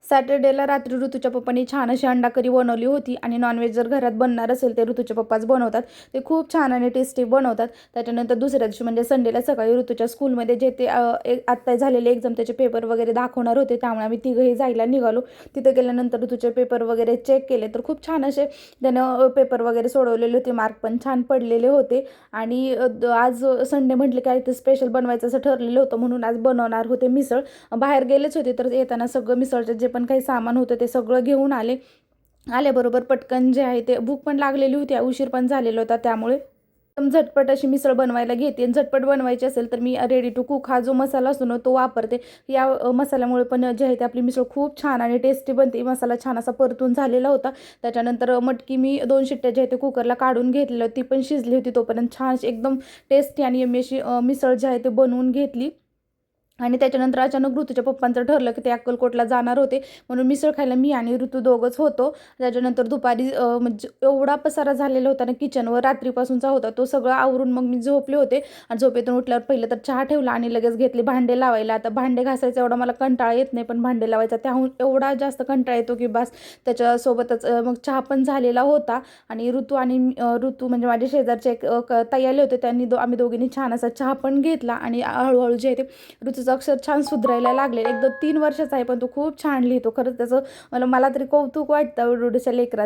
सॅटर्डेला रात्री ऋतूच्या पप्पांनी छान अशी अंडा करी बनवली होती आणि नॉनव्हेज जर घरात बनणार असेल ते ऋतूचे पप्पाच बनवतात. ते खूप छान आणि टेस्टी बनवतात. त्याच्यानंतर दुसऱ्या दिवशी म्हणजे संडेला सकाळी ऋतूच्या स्कूलमध्ये जे ते आत्ता झालेले एक्झाम त्याचे पेपर वगैरे दाखवणार होते, त्यामुळे आम्ही तिघंही जायला निघालो. तिथे गेल्यानंतर ऋतूचे पेपर वगैरे चेक केले तर खूप छान असे त्यानं पेपर वगैरे सोडवलेले होते, मार्क पण छान पडलेले होते. आणि आज संडे म्हटले काय ते स्पेशल बनवायचं असं ठरलेलं होतं, म्हणून आज बनवणार होते मिसळ. बाहेर गेलेच होते तर येताना सगळं मिसळचं जे पण काही सामान होतं ते सगळं घेऊन आले. आल्याबरोबर पटकन जे आहे ते भूक पण लागलेली होती, उशीर पण झालेला होता, त्यामुळे एकदम झटपट अशी मिसळ बनवायला घेते. आणि झटपट बनवायची असेल तर मी रेडी टू कुक हा जो मसाला असतो ना तो वापरते. या मसाल्यामुळे पण जे आहे ते आपली मिसळ खूप छान आणि टेस्टी बनते. मसाला छान असा परतून झालेला होता. त्याच्यानंतर मटकी मी 2 शिट्ट्या जे आहे ते कुकरला काढून घेतलेलं, ती पण शिजली होती. तोपर्यंत छान एकदम टेस्टी आणि यम्मी अशी मिसळ जी आहे ते बनवून घेतली. आणि त्याच्यानंतर अचानक ऋतूच्या पप्पांचं ठरलं की ते अक्कलकोटला जाणार होते, म्हणून मिसळ खायला मी आणि ऋतू दोघंच होतो. त्याच्यानंतर दुपारी म्हणजे एवढा पसारा झालेला होता ना किचनवर, रात्रीपासूनचा होता तो, सगळं आवरून मग मी झोपले होते. आणि झोपेतून उठल्यावर पहिलं तर चहा ठेवला आणि लगेच घेतले भांडे लावायला. आता भांडे घासायचा एवढा मला कंटाळा येत नाही, पण भांडे लावायचा त्याहून एवढा जास्त कंटाळा येतो की बस. त्याच्यासोबतच मग चहा पण झालेला होता. आणि ऋतू म्हणजे माझे शेजारचे एक ताई आले होते, त्यांनी आम्ही दोघींनी छान असा चहा पण घेतला. आणि हळूहळू जे आहे ते ऋतूचं अक्षर छान सुधारायला लागले. एकदम 3 वर्षाचा आहे पण तो खूप छान लिहितो. खरंच त्याचं मला तरी कौतुक वाटतं एवढ्याशा लेकराचं.